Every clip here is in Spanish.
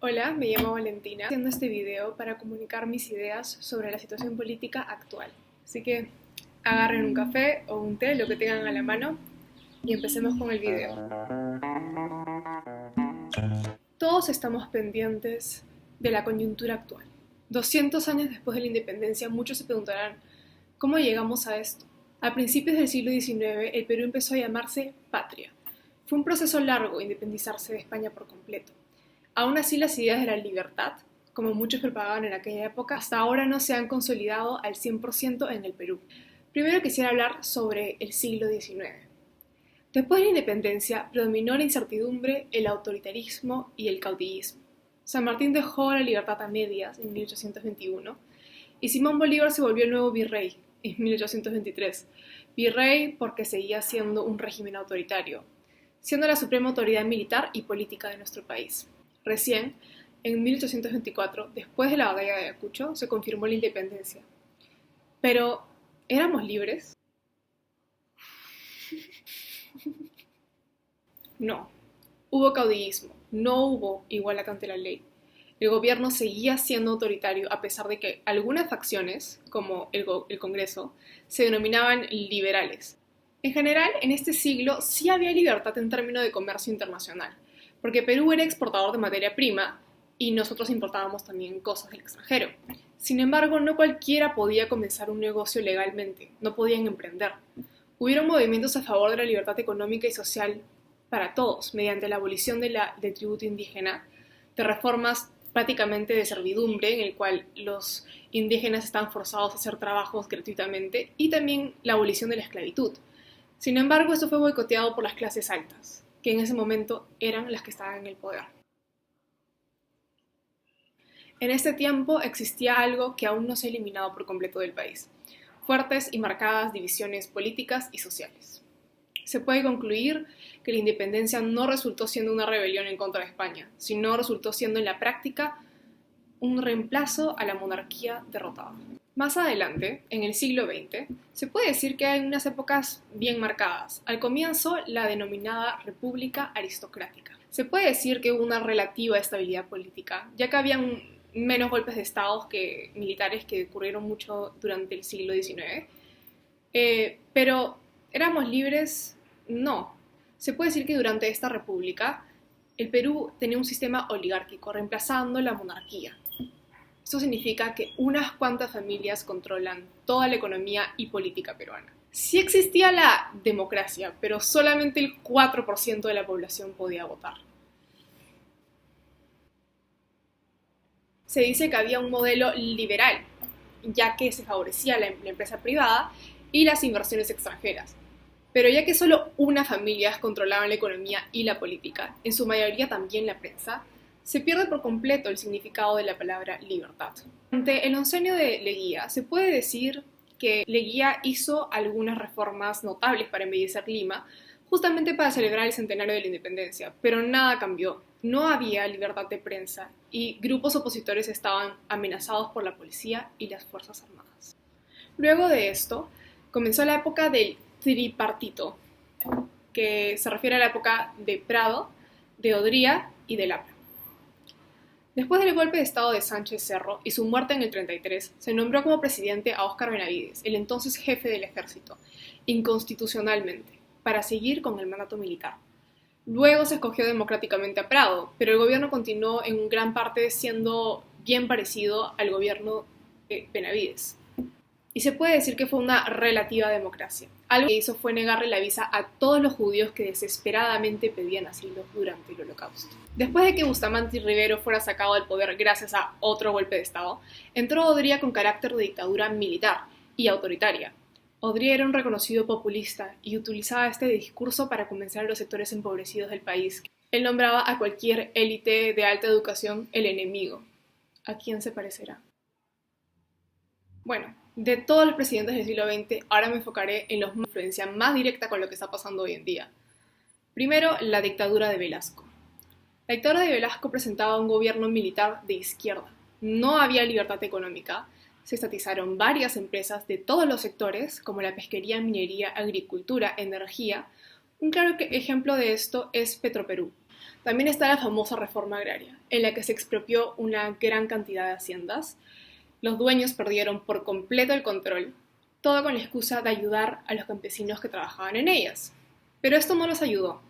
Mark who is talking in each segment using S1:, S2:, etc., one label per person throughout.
S1: Hola, me llamo Valentina, haciendo este video para comunicar mis ideas sobre la situación política actual. Así que agarren un café o un té, lo que tengan a la mano, y empecemos con el video. Todos estamos pendientes de la coyuntura actual. 200 años después de la independencia, muchos se preguntarán, ¿cómo llegamos a esto? A principios del siglo XIX, el Perú empezó a llamarse Patria. Fue un proceso largo independizarse de España por completo. Aún así, las ideas de la libertad, como muchos propagaban en aquella época, hasta ahora no se han consolidado al 100% en el Perú. Primero quisiera hablar sobre el siglo XIX. Después de la independencia, predominó la incertidumbre, el autoritarismo y el caudillismo. San Martín dejó la libertad a medias en 1821 y Simón Bolívar se volvió el nuevo virrey en 1823. Virrey porque seguía siendo un régimen autoritario, siendo la suprema autoridad militar y política de nuestro país. Recién, en 1824, después de la batalla de Ayacucho, se confirmó la independencia. Pero, ¿éramos libres? No. Hubo caudillismo, no hubo igualdad ante la ley. El gobierno seguía siendo autoritario a pesar de que algunas facciones, como el Congreso, se denominaban liberales. En general, en este siglo sí había libertad en términos de comercio internacional, porque Perú era exportador de materia prima y nosotros importábamos también cosas del extranjero. Sin embargo, no cualquiera podía comenzar un negocio legalmente, no podían emprender. Hubieron movimientos a favor de la libertad económica y social para todos, mediante la abolición del tributo indígena, de reformas prácticamente de servidumbre, en el cual los indígenas estaban forzados a hacer trabajos gratuitamente, y también la abolición de la esclavitud. Sin embargo, esto fue boicoteado por las clases altas, que en ese momento eran las que estaban en el poder. En este tiempo existía algo que aún no se ha eliminado por completo del país: fuertes y marcadas divisiones políticas y sociales. Se puede concluir que la independencia no resultó siendo una rebelión en contra de España, sino resultó siendo en la práctica un reemplazo a la monarquía derrotada. Más adelante, en el siglo XX, se puede decir que hay unas épocas bien marcadas. Al comienzo, la denominada República Aristocrática. Se puede decir que hubo una relativa estabilidad política, ya que habían menos golpes de Estado que militares que ocurrieron mucho durante el siglo XIX. Pero, ¿éramos libres? No. Se puede decir que durante esta república, el Perú tenía un sistema oligárquico, reemplazando la monarquía. Esto significa que unas cuantas familias controlan toda la economía y política peruana. Sí existía la democracia, pero solamente el 4% de la población podía votar. Se dice que había un modelo liberal, ya que se favorecía la empresa privada y las inversiones extranjeras. Pero ya que solo unas familias controlaban la economía y la política, en su mayoría también la prensa, se pierde por completo el significado de la palabra libertad. Ante el oncenio de Leguía, se puede decir que Leguía hizo algunas reformas notables para embellecer Lima, justamente para celebrar el centenario de la independencia, pero nada cambió. No había libertad de prensa y grupos opositores estaban amenazados por la policía y las Fuerzas Armadas. Luego de esto, comenzó la época del tripartito, que se refiere a la época de Prado, de Odría y de Lapra. Después del golpe de estado de Sánchez Cerro y su muerte en el 33, se nombró como presidente a Óscar Benavides, el entonces jefe del ejército, inconstitucionalmente, para seguir con el mandato militar. Luego se escogió democráticamente a Prado, pero el gobierno continuó en gran parte siendo bien parecido al gobierno de Benavides. Y se puede decir que fue una relativa democracia. Algo que hizo fue negarle la visa a todos los judíos que desesperadamente pedían asilo durante el Holocausto. Después de que Bustamante Rivero fuera sacado del poder gracias a otro golpe de Estado, entró Odría con carácter de dictadura militar y autoritaria. Odría era un reconocido populista y utilizaba este discurso para convencer a los sectores empobrecidos del país. Él nombraba a cualquier élite de alta educación el enemigo. ¿A quién se parecerá? Bueno, de todos los presidentes del siglo XX, ahora me enfocaré en los que influencian más directa con lo que está pasando hoy en día. Primero, la dictadura de Velasco. La dictadura de Velasco presentaba un gobierno militar de izquierda. No había libertad económica. Se estatizaron varias empresas de todos los sectores, como la pesquería, minería, agricultura, energía. Un claro ejemplo de esto es Petroperú. También está la famosa reforma agraria, en la que se expropió una gran cantidad de haciendas. Los dueños perdieron por completo el control, todo con la excusa de ayudar a los campesinos que trabajaban en ellas. Pero esto no los ayudó.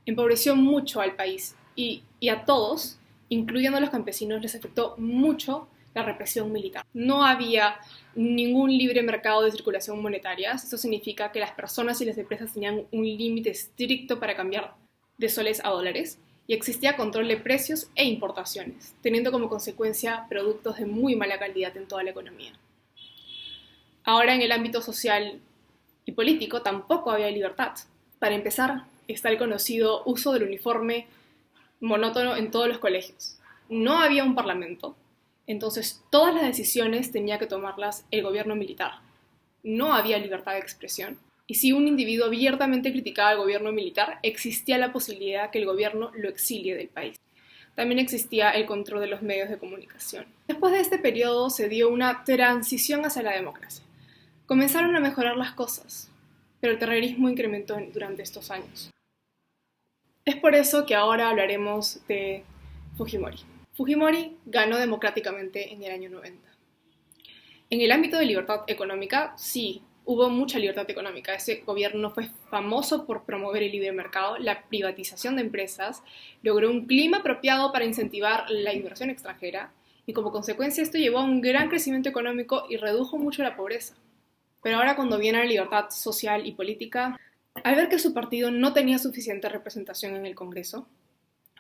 S1: Empobreció mucho al país y a todos, incluyendo a los campesinos, les afectó mucho la represión militar. No había ningún libre mercado de circulación monetaria. Eso significa que las personas y las empresas tenían un límite estricto para cambiar de soles a dólares y existía control de precios e importaciones, teniendo como consecuencia productos de muy mala calidad en toda la economía. Ahora, en el ámbito social y político tampoco había libertad. Para empezar, está el conocido uso del uniforme monótono en todos los colegios. No había un parlamento, entonces todas las decisiones tenía que tomarlas el gobierno militar. No había libertad de expresión. Y si un individuo abiertamente criticaba al gobierno militar, existía la posibilidad que el gobierno lo exilie del país. También existía el control de los medios de comunicación. Después de este periodo se dio una transición hacia la democracia. Comenzaron a mejorar las cosas, pero el terrorismo incrementó durante estos años. Es por eso que ahora hablaremos de Fujimori. Fujimori ganó democráticamente en el año 90. En el ámbito de libertad económica, sí, hubo mucha libertad económica. Ese gobierno fue famoso por promover el libre mercado, la privatización de empresas, logró un clima apropiado para incentivar la inversión extranjera y como consecuencia esto llevó a un gran crecimiento económico y redujo mucho la pobreza. Pero ahora cuando viene la libertad social y política, al ver que su partido no tenía suficiente representación en el Congreso,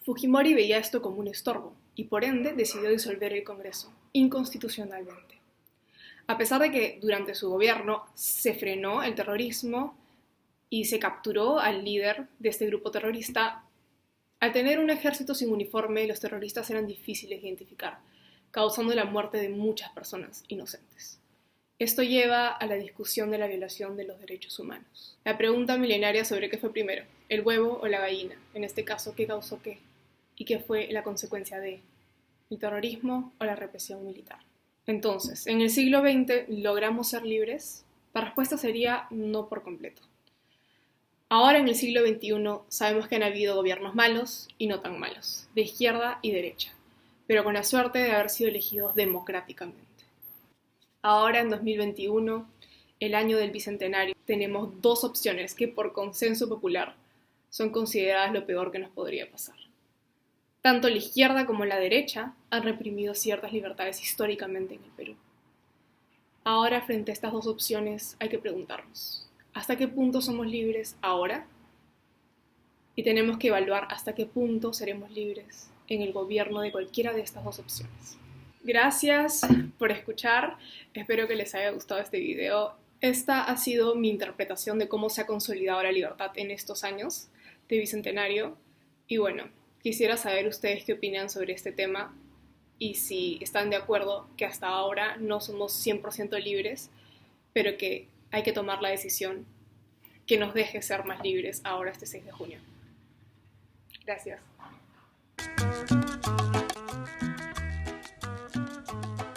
S1: Fujimori veía esto como un estorbo y por ende decidió disolver el Congreso inconstitucionalmente. A pesar de que durante su gobierno se frenó el terrorismo y se capturó al líder de este grupo terrorista, al tener un ejército sin uniforme, los terroristas eran difíciles de identificar, causando la muerte de muchas personas inocentes. Esto lleva a la discusión de la violación de los derechos humanos. La pregunta milenaria sobre qué fue primero, el huevo o la gallina, en este caso, ¿qué causó qué? ¿Y qué fue la consecuencia de el terrorismo o la represión militar? Entonces, ¿en el siglo XX logramos ser libres? La respuesta sería no por completo. Ahora en el siglo XXI sabemos que han habido gobiernos malos y no tan malos, de izquierda y derecha, pero con la suerte de haber sido elegidos democráticamente. Ahora en 2021, el año del Bicentenario, tenemos dos opciones que por consenso popular son consideradas lo peor que nos podría pasar. Tanto la izquierda como la derecha han reprimido ciertas libertades históricamente en el Perú. Ahora, frente a estas dos opciones, hay que preguntarnos, ¿hasta qué punto somos libres ahora? Y tenemos que evaluar hasta qué punto seremos libres en el gobierno de cualquiera de estas dos opciones. Gracias por escuchar, espero que les haya gustado este video. Esta ha sido mi interpretación de cómo se ha consolidado la libertad en estos años de Bicentenario. Y bueno, quisiera saber ustedes qué opinan sobre este tema y si están de acuerdo que hasta ahora no somos 100% libres, pero que hay que tomar la decisión que nos deje ser más libres ahora este 6 de junio. Gracias.